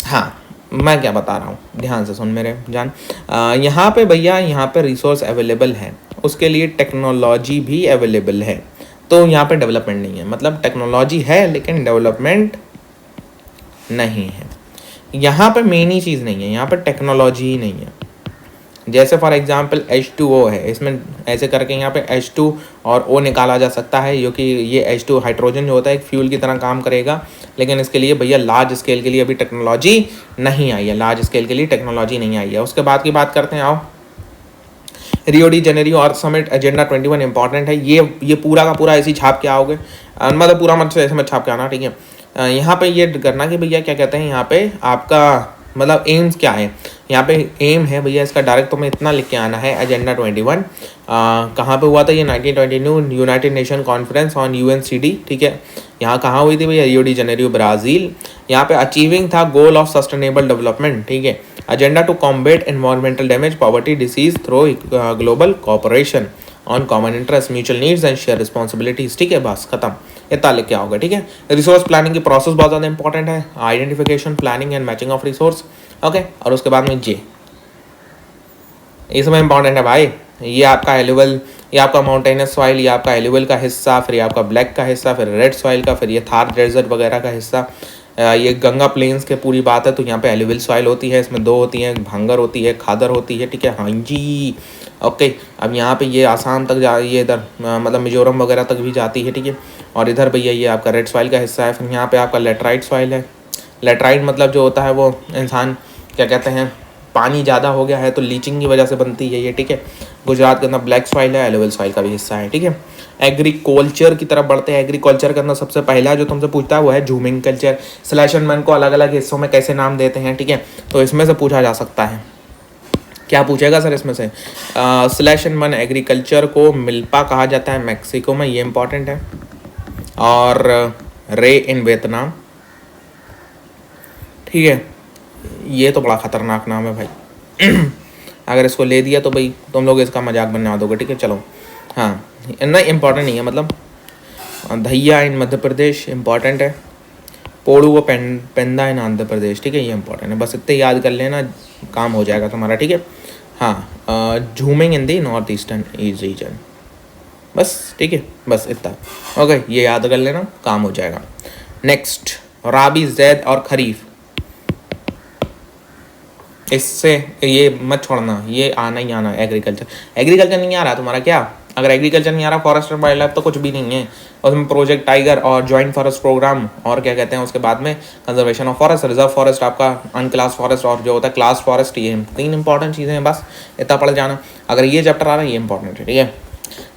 हाँ मैं क्या बता रहा हूँ, ध्यान से सुन मेरे जान। यहाँ पे भैया, यहाँ पे रिसोर्स अवेलेबल है, उसके लिए टेक्नोलॉजी भी अवेलेबल है, तो यहाँ पे डेवलपमेंट नहीं है। मतलब टेक्नोलॉजी है लेकिन डेवलपमेंट नहीं है। यहाँ पे मेन ही चीज़ नहीं है, यहाँ पे टेक्नोलॉजी ही नहीं है। जैसे फॉर एग्जांपल H2O है, इसमें ऐसे करके यहाँ पे H2 और O निकाला जा सकता है, क्योंकि ये H2 हाइड्रोजन जो होता है एक फ्यूल की तरह काम करेगा। लेकिन इसके लिए भैया लार्ज स्केल के लिए अभी टेक्नोलॉजी नहीं आई है, लार्ज स्केल के लिए टेक्नोलॉजी नहीं आई है। उसके बाद की बात करते हैं, आओ। रियो डी जेनेरियो अर्थ समिट एजेंडा 21 इंपॉर्टेंट है। ये पूरा का पूरा ऐसे ही छाप के आओगे, मतलब पूरा मत ऐसे मत छाप के आना, ठीक है। यहाँ पे ये करना कि भैया क्या कहते हैं, यहाँ पे आपका मतलब एम्स क्या है। यहाँ पे एम है भैया इसका, डायरेक्ट तुम्हें इतना लिख के आना है, एजेंडा 21 कहाँ पे हुआ था ये, 1922 United nation conference on UNCD, ठीक है। यहाँ कहाँ हुई थी भैया, रियो डी जेनेरियो ब्राज़ील। यहाँ पे अचीविंग था गोल ऑफ सस्टेनेबल डेवलपमेंट, ठीक है। Agenda to combat environmental damage, poverty, disease through global cooperation on common interest, mutual needs and share responsibilities, ठीक है। बस खत्म, इतना लिख के आओगे, ठीक है। रिसोर्स प्लानिंग की प्रोसेस बहुत ज़्यादा इंपॉर्टेंट है, identification, planning and matching of resource, okay. और उसके बाद में जे, इसमें इंपॉर्टेंट है भाई, ये आपका एलुवल, ये आपका माउंटेनस सॉइल, ये आपका एलुवल का हिस्सा, फिर ये आपका ब्लैक का हिस्सा, फिर रेड सॉइल का, फिर ये थार डेजर्ट वगैरह का हिस्सा। ये गंगा प्लेन्स के पूरी बात है, तो यहाँ पे एलुवल सॉइल होती है, इसमें दो होती हैं, भांगर होती है, खादर होती है, ठीक है। हाँ जी, ओके। अब यहाँ पे ये आसाम तक जा, ये इधर मतलब मिजोरम वगैरह तक भी जाती है, ठीक है। और इधर भैया ये आपका रेड सॉइल का हिस्सा है। फिर यहाँ पे आपका लेटराइट सॉइल है। लेटराइट मतलब जो होता है वो इंसान क्या कहते हैं, पानी ज़्यादा हो गया है तो लीचिंग की वजह से बनती है ये, ठीक है। गुजरात के अंदर ब्लैक सॉइल है, एलुवल सॉइल का भी हिस्सा है, ठीक है। एग्रीकल्चर की तरफ बढ़ते हैं। एग्रीकल्चर के अंदर सबसे पहला जो तुमसे पूछता है वो है झूमिंग कल्चर। स्लैश एंड बर्न को अलग अलग हिस्सों में कैसे नाम देते हैं, ठीक है। तो इसमें से पूछा जा सकता है, क्या पूछेगा सर इसमें से, स्लैश एंड बर्न एग्रीकल्चर को मिल्पा कहा जाता है मैक्सिको में, ये इंपॉर्टेंट है। और रे इन वियतनाम, ठीक है। ये तो बड़ा खतरनाक नाम है भाई अगर इसको ले दिया तो भाई तुम लोग इसका मजाक बना दोगे, ठीक है। चलो, हाँ नहीं इम्पॉर्टेंट नहीं है, मतलब धैया इन मध्य प्रदेश इम्पॉर्टेंट है। पोड़ू व पेंदा इन आंध्र प्रदेश, ठीक है, ये इंपॉर्टेंट है। बस इतने याद कर लेना, काम हो जाएगा तुम्हारा, ठीक है। हाँ, झूमिंग इन दी नॉर्थ ईस्टर्न रीजन, बस ठीक है, बस इतना, ओके। ये याद कर लेना, काम हो जाएगा। नेक्स्ट, राबी, जैद और खरीफ, इससे ये मत छोड़ना, ये आना ही आना। एग्रीकल्चर नहीं आ रहा तुम्हारा क्या, अगर एग्रीकल्चर नहीं आ रहा, फॉरेस्ट एंड वाइल्ड लाइफ तो कुछ भी नहीं है। उसमें प्रोजेक्ट टाइगर और जॉइंट फॉरेस्ट प्रोग्राम, और क्या कहते हैं उसके बाद में conservation of forest, reserve forest, आपका अनक्लास फॉरेस्ट, और जो होता है क्लास फॉरेस्ट, ये 3 इंपॉर्टेंट चीज़ें हैं, बस इतना पढ़ जाना। अगर ये चैप्टर आ रहा है ये इंपॉर्टेंट है, ठीक है।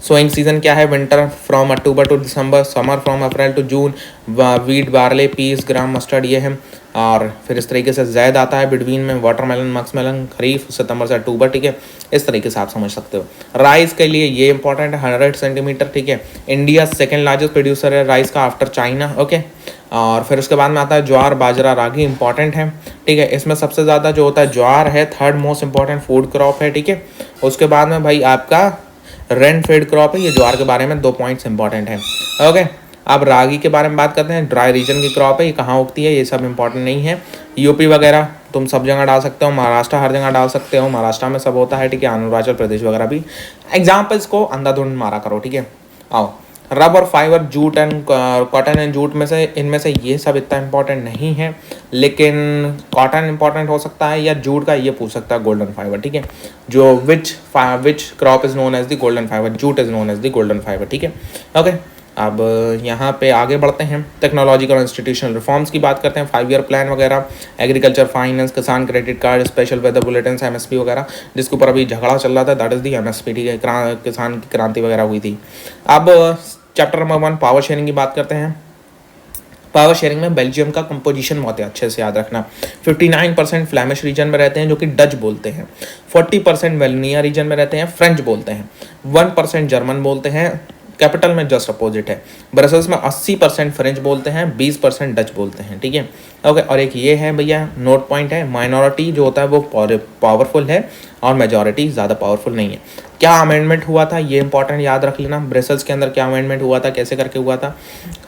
सोइंग सीजन क्या है, winter from October to December, summer from April to June, wheat, barley, peas, gram, mustard, ये है। और फिर इस तरीके से जैद आता है बिटवीन में, वाटरमेलन, मक्समेलन, खरीफ सितंबर से अक्टूबर, ठीक है। इस तरीके से आप समझ सकते हो। राइस के लिए ये इंपॉर्टेंट है, 100 सेंटीमीटर, ठीक है। इंडिया सेकेंड लार्जेस्ट प्रोड्यूसर है राइस का आफ्टर चाइना, ओके। और फिर उसके बाद में आता है ज्वार, बाजरा, रागी, इंपॉर्टेंट है, ठीक है। इसमें सबसे ज़्यादा जो होता है ज्वार है, 3rd most important food crop है, ठीक है। उसके बाद में भाई आपका रेन फेड क्रॉप है, ये ज्वार के बारे में 2 पॉइंट्स इंपॉर्टेंट है, ओके। अब रागी के बारे में बात करते हैं, ड्राई रीजन की क्रॉप है, ये कहाँ उगती है, ये सब इंपॉर्टेंट नहीं है। यूपी वगैरह तुम सब जगह डाल सकते हो, महाराष्ट्र हर जगह डाल सकते हो, महाराष्ट्र में सब होता है, ठीक है। अरुणाचल प्रदेश वगैरह भी। एग्जाम्पल्स को अंधाधुंध मारा करो, ठीक है। आओ, rubber, fibre, jute and cotton and jute में से, इनमें से ये सब इतना इंपॉर्टेंट नहीं है, लेकिन कॉटन इंपॉर्टेंट हो सकता है, या जूट का ये पूछ सकता है गोल्डन फाइबर, ठीक है। जो which crop is known as the golden fibre, jute is known as the golden fibre, ठीक है, ओके। अब यहाँ पे आगे बढ़ते हैं, टेक्नोलॉजिकल और इंस्टीट्यूशनल रिफॉर्म्स की बात करते हैं, 5 ईयर प्लान वगैरह, agriculture finance, Kisan credit card, special weather bulletin, MSP वगैरह, जिसके ऊपर अभी झगड़ा चल रहा था, दैट इज दी MSP, ठीक है। किसान की क्रांति वगैरह हुई थी। अब चैप्टर नंबर 1 पावर शेयरिंग की बात करते हैं। पावर शेयरिंग में बेल्जियम का कंपोजिशन बहुत है, अच्छे से याद रखना। 59% फ्लैमिश रीजन में रहते हैं जो कि डच बोलते हैं, 40% वेलनिया रीजन में रहते हैं, फ्रेंच बोलते हैं, 1% जर्मन बोलते हैं, कैपिटल में जस्ट अपोजिट है। ब्रसल्स में 80% फ्रेंच बोलते हैं, 20% डच बोलते हैं, ठीक है, ओके। और एक ये है भैया नोट पॉइंट है, माइनॉरिटी जो होता है वो पावरफुल है, और मेजॉरिटी ज़्यादा पावरफुल नहीं है। क्या अमेंडमेंट हुआ था ये इंपॉर्टेंट याद रख लेना। ब्रसेल्स के अंदर क्या अमेंडमेंट हुआ था, कैसे करके हुआ था।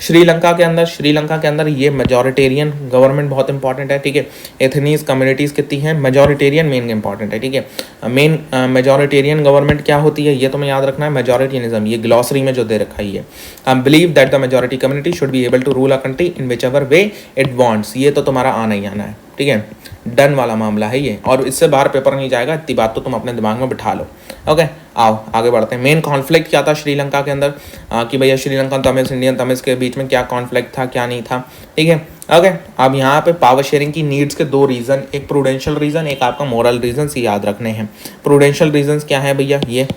श्रीलंका के अंदर ये मेजॉरिटेरियन गवर्नमेंट बहुत इंपॉर्टेंट है, ठीक है। एथनीज कम्युनिटीज़ कितनी हैं, मेजॉरिटेरियन मेन इंपॉर्टेंट है, ठीक है। मेन मेजॉरिटेरियन गवर्नमेंट क्या होती है ये तुम्हें याद रखना है। मेजॉरिटेरियनिज्म ये ग्लॉसरी में जो दे रखा ही है। Believe that the majority community should be able to rule a country in which ever way it wants. ये तो तुम्हारा आना ही आना है, ठीक है। डन वाला मामला है ये, और इससे बाहर पेपर नहीं जाएगा, इतनी बात तो तुम अपने दिमाग में बिठा लो। ओके, आओ आगे बढ़ते हैं। मेन कॉन्फ्लिक्ट क्या था श्रीलंका के अंदर, कि भैया श्रीलंकन तमिल्स इंडियन तमिल्स के बीच में क्या कॉन्फ्लिक्ट था, क्या नहीं था, ठीक है। ओके, अब यहाँ पे पावर शेयरिंग की नीड्स के दो रीज़न, एक प्रूडेंशियल रीज़न, एक आपका मोरल रीजन, याद रखने हैं। प्रूडेंशियल रीजन्स क्या है भैया, ये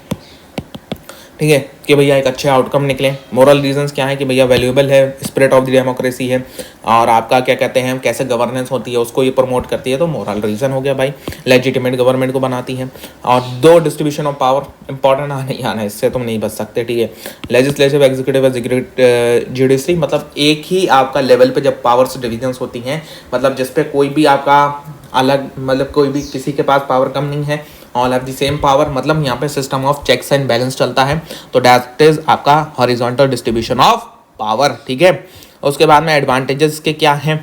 ठीक है, कि भैया एक अच्छे आउटकम निकले। मोरल रीजंस क्या है कि भैया वैल्यूएबल है, स्पिरिट ऑफ द डेमोक्रेसी है, और आपका क्या कहते हैं कैसे गवर्नेंस होती है उसको ये प्रमोट करती है, तो मोरल रीजन हो गया भाई, लेजिटिमेट गवर्नमेंट को बनाती है। और दो डिस्ट्रीब्यूशन ऑफ पावर इंपॉर्टेंट आना ही आना है, इससे तुम नहीं बच सकते, ठीक है। लेजिस्लेटिव, एग्जीक्यूटिव, जुडिशरी, मतलब एक ही आपका लेवल पे जब पावर्स डिविजन्स होती हैं, मतलब जिस पे कोई भी आपका अलग, मतलब कोई भी किसी के पास पावर कम नहीं है, all have the same power, मतलब यहाँ पे system of checks and balance चलता है, तो दैट इज आपका हॉरिजॉन्टल डिस्ट्रीब्यूशन ऑफ पावर, ठीक है। उसके बाद में एडवांटेजेस के क्या हैं,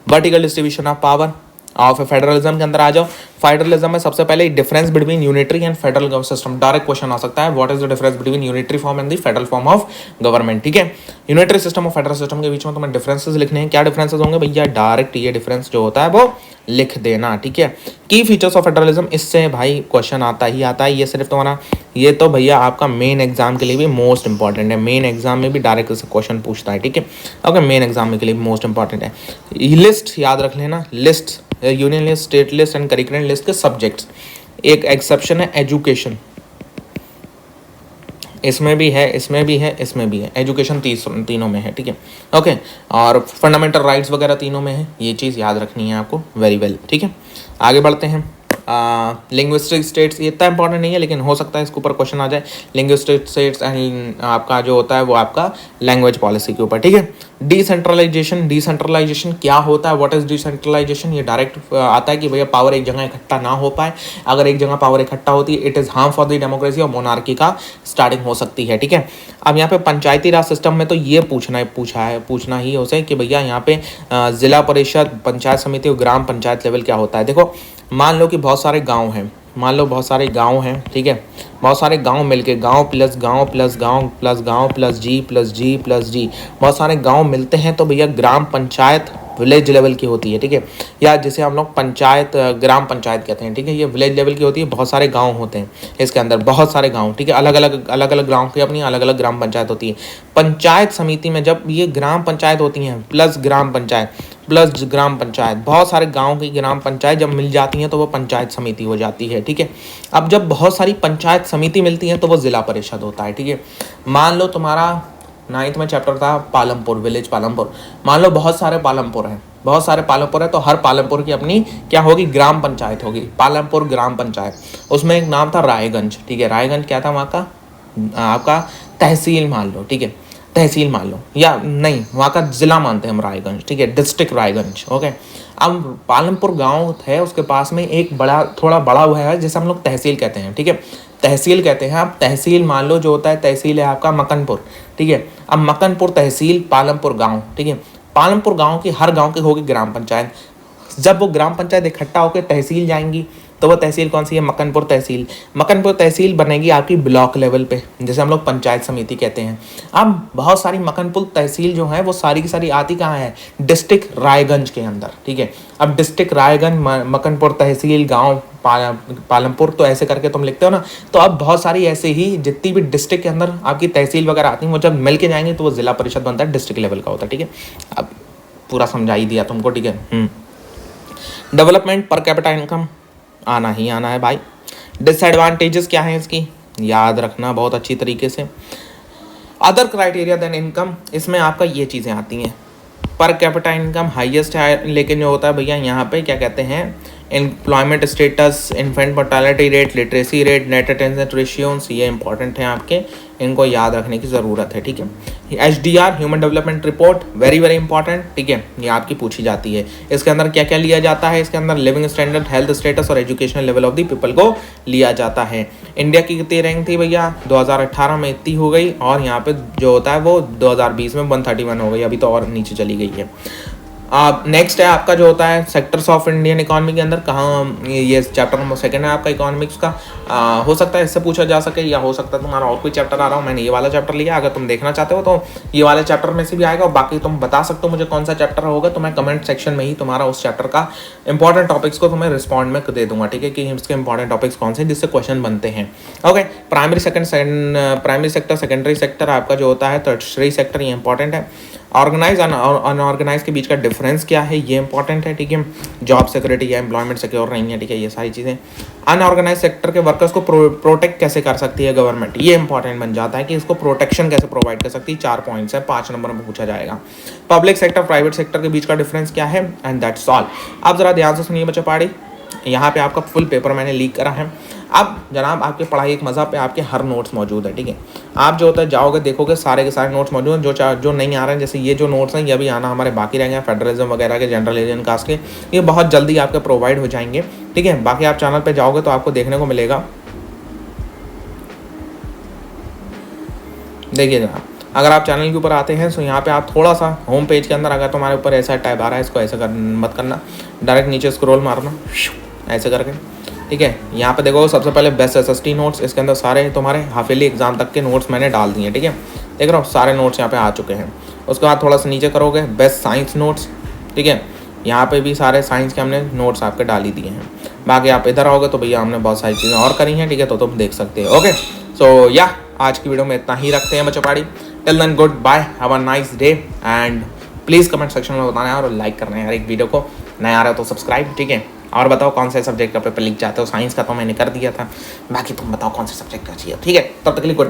वर्टिकल डिस्ट्रीब्यूशन ऑफ पावर। और फेडरलिज्म के अंदर आ जाओ। फेडरलिज्म में सबसे पहले difference between unitary and federal system, direct question आ सकता है, what is the difference between unitary form and the federal form of government, ठीक है। यूनिटरी सिस्टम और फेडरल सिस्टम के बीच में तुम्हें डिफरेंसेस लिखने हैं। क्या डिफरेंसेस होंगे भैया, डायरेक्ट ये डिफरेंस जो होता है वो लिख देना, ठीक है। की फीचर्स ऑफ फेडरलिज्म, इससे भाई क्वेश्चन आता ही आता है, ये सिर्फ तुम्हारा, ये तो भैया आपका मेन एग्जाम के लिए भी मोस्ट इंपॉर्टेंट है, मेन एग्जाम में भी डायरेक्ट से क्वेश्चन पूछता है, ठीक है। ओके, मेन एग्जाम के लिए मोस्ट इंपॉर्टेंट है। लिस्ट याद रख लेना, list, union list, state list and curricular list के सब्जेक्ट्स। एक एक्सेप्शन है एजुकेशन, इसमें भी है, इसमें भी है, इसमें भी है, एजुकेशन तीनों में है, ठीक है। ओके, और फंडामेंटल राइट्स वगैरह तीनों में है, ये चीज़ याद रखनी है आपको वेरी वेल, ठीक है। आगे बढ़ते हैं। लिंग्विस्टिक स्टेट्स, ये इतना इंपॉर्टेंट नहीं है लेकिन हो सकता है इसके ऊपर क्वेश्चन आ जाए। लिंग्विस्टिक स्टेट्स एंड आपका जो होता है वो आपका लैंग्वेज पॉलिसी के ऊपर, ठीक है। डिसेंट्रलाइजेशन, डिसेंट्रलाइजेशन क्या होता है, व्हाट इज डिसेंट्रलाइजेशन, ये डायरेक्ट आता है कि भैया पावर एक जगह इकट्ठा ना हो पाए, अगर एक जगह पावर इकट्ठा होती है it is harm for the democracy और मोनार्की का स्टार्टिंग हो सकती है, ठीक है। अब यहाँ पे पंचायती राज सिस्टम में तो ये पूछना ही उसे कि भैया यहाँ पे जिला परिषद, पंचायत समिति और ग्राम पंचायत लेवल क्या होता है। देखो, मान लो कि बहुत सारे गांव हैं, मान लो बहुत सारे गांव हैं, ठीक है। बहुत सारे गांव मिलके, गांव प्लस गांव प्लस गांव प्लस गांव प्लस जी प्लस जी प्लस जी, बहुत सारे गांव मिलते हैं तो भैया ग्राम पंचायत विलेज लेवल की होती है, ठीक है। या जिसे हम लोग पंचायत, ग्राम पंचायत कहते हैं, ठीक है। ये विलेज लेवल की होती है, बहुत सारे गांव होते हैं इसके अंदर, बहुत सारे गांव, ठीक है। अलग अलग गांव की अपनी अलग अलग ग्राम पंचायत होती है। पंचायत समिति में जब ये ग्राम पंचायत होती हैं प्लस ग्राम पंचायत प्लस ग्राम पंचायत, बहुत सारे गांव की ग्राम पंचायत जब मिल जाती हैं तो वो पंचायत समिति हो जाती है, ठीक है। अब जब बहुत सारी पंचायत समिति मिलती हैं तो वो जिला परिषद होता है, ठीक है। मान लो तुम्हारा 9th में चैप्टर था पालमपुर, विलेज पालमपुर, मान लो बहुत सारे पालमपुर हैं, बहुत सारे पालमपुर है तो हर पालमपुर की अपनी क्या होगी, ग्राम पंचायत होगी, पालमपुर ग्राम पंचायत। उसमें एक नाम था रायगंज, ठीक है। रायगंज क्या था वहाँ का, आपका तहसील मान लो, ठीक है, तहसील मान लो, या नहीं वहाँ का जिला मानते हैं हम रायगंज, ठीक है, डिस्ट्रिक्ट रायगंज, ओके। अब पालमपुर गांव है, उसके पास में एक बड़ा, थोड़ा बड़ा हुआ है जैसे हम लोग तहसील कहते हैं, ठीक है, तहसील कहते हैं। आप तहसील मान लो जो होता है, तहसील है आपका मकनपुर, ठीक है। अब मकनपुर तहसील, पालमपुर गांव, ठीक है। पालमपुर गांव की हर गांव की होगी ग्राम पंचायत। जब वो ग्राम पंचायत इकट्ठा होकर तहसील जाएंगी तो वो तहसील कौन सी है, मकनपुर तहसील। मकनपुर तहसील बनेगी आपकी ब्लॉक लेवल पे, जैसे हम लोग पंचायत समिति कहते हैं। अब बहुत सारी मकनपुर तहसील जो है वो सारी की सारी आती कहाँ है, डिस्ट्रिक्ट रायगंज के अंदर, ठीक है। अब डिस्ट्रिक्ट रायगंज, मकनपुर तहसील, गाँव पालमपुर, तो ऐसे करके तुम लिखते हो ना। तो अब बहुत सारी ऐसे ही जितनी भी डिस्ट्रिक्ट के अंदर आपकी तहसील वगैरह आती हैं वो जब मिल के जाएंगे तो वो जिला परिषद बनता है, डिस्ट्रिक्ट लेवल का होता है, ठीक है। अब पूरा समझा ही दिया तुमको, ठीक है। डेवलपमेंट पर कैपिटा इनकम आना ही आना है भाई। डिसएडवांटेजेस क्या है इसकी, याद रखना बहुत अच्छी तरीके से। अदर क्राइटेरिया देन इनकम, इसमें आपका ये चीज़ें आती हैं। पर कैपिटा इनकम हाईएस्ट है, लेकिन जो होता है भैया यहाँ पे क्या कहते हैं, employment status, infant mortality rate, literacy rate, net attendance ratios, ये इंपॉर्टेंट है आपके, इनको याद रखने की ज़रूरत है, ठीक है। HDR human development report, very very important, ठीक है, ये आपकी पूछी जाती है। इसके अंदर क्या क्या लिया जाता है, इसके अंदर लिविंग स्टैंडर्ड, हेल्थ स्टेटस और educational level of the people को लिया जाता है। इंडिया की कितनी रैंक थी भैया, 2018 में इतनी हो गई, और यहाँ पे जो होता है वो 2020 में 131 हो गई, अभी तो और नीचे चली गई है। नेक्स्ट है आपका जो होता है सेक्टर्स ऑफ इंडियन इकोनॉमी के अंदर कहाँ, ये चैप्टर नंबर 2 है आपका इकोनॉमिक्स का। हो सकता है इससे पूछा जा सके, या हो सकता है तुम्हारा और कोई चैप्टर आ रहा हो, मैंने ये वाला चैप्टर लिया, अगर तुम देखना चाहते हो तो ये वाले चैप्टर में से भी आएगा, और बाकी तुम बता सकते हो मुझे कौन सा चैप्टर होगा, तो मैं कमेंट सेक्शन में ही तुम्हारा उस चैप्टर का इंपॉर्टेंट टॉपिक्स को तुम्हें रिस्पॉन्ड में दे दूंगा, ठीक है, कि इसके इंपॉर्टेंट टॉपिक्स कौन से जिससे क्वेश्चन बनते हैं। Okay, primary sector, secondary sector आपका जो होता है, टर्शियरी सेक्टर, ये इंपॉर्टेंट है। ऑर्गेनाइज और अनऑर्गेनाइज के बीच का डिफरेंस क्या है, ये इंपॉर्टेंट है, ठीक है। जॉब सिक्योरिटी या एम्प्लॉयमेंट सिक्योर नहीं है, ठीक है, ये सारी चीज़ें। अनऑर्गेनाइज सेक्टर के वर्कर्स को प्रोटेक्ट कैसे कर सकती है गवर्नमेंट, ये इंपॉर्टेंट बन जाता है कि इसको प्रोटेक्शन कैसे प्रोवाइड कर सकती है। 4 पॉइंट्स है, 5 नंबर में पूछा जाएगा। पब्लिक सेक्टर प्राइवेट सेक्टर के बीच का डिफरेंस क्या है, एंड दैट्स ऑल। अब जरा ध्यान से सुनिए बच्चों पहाड़ी, यहाँ पे आपका फुल पेपर मैंने लीक करा है। अब जनाब आपके पढ़ाई एक मज़ा पे आपके हर नोट्स मौजूद है, ठीक है। आप जो होता है जाओगे देखोगे सारे के सारे नोट्स मौजूद हैं, जो नहीं आ रहे हैं, जैसे ये जो नोट्स हैं ये भी आना हमारे बाकी रह गए, फेडरलिज्म वगैरह के, जनरल एलियन कास्ट के, ये बहुत जल्दी आपके प्रोवाइड हो जाएंगे, ठीक है। बाकी आप चैनल पर जाओगे तो आपको देखने को मिलेगा। देखिए जनाब, अगर आप चैनल के ऊपर आते हैं तो यहाँ पे आप थोड़ा सा होम पेज के अंदर अगर तुम्हारे ऊपर ऐसा टैब आ रहा है, इसको ऐसे मत करना, डायरेक्ट नीचे स्क्रॉल मारना ऐसे करके, ठीक है। यहाँ पे देखो सबसे पहले बेस्ट SST नोट्स, इसके अंदर सारे तुम्हारे हाफ ईयरली एग्जाम तक के नोट्स मैंने डाल दिए, ठीक है, देख रहे हो सारे नोट्स यहाँ पे आ चुके हैं। उसके बाद थोड़ा सा नीचे करोगे बेस्ट साइंस नोट्स, ठीक है, यहाँ पे भी सारे साइंस के हमने नोट्स आपके डाल ही दिए हैं। बाकी आप इधर आओगे तो भैया हमने बहुत सारी चीज़ें और करी हैं, ठीक है, तो तुम देख सकते हो। ओके, सो या आज की वीडियो में इतना ही रखते हैं बच्चों पाड़ी। Till then goodbye, have a nice day, and please comment section में बताना है और लाइक करना है हर एक वीडियो को, नया आ रहा है तो सब्सक्राइब, ठीक है। और बताओ कौन से सब्जेक्ट का पेपर लिख चाहते हो, साइंस का तो मैंने कर दिया था, बाकी तुम बताओ कौन से सब्जेक्ट का चाहिए, ठीक है। तब तक के लिए गुड।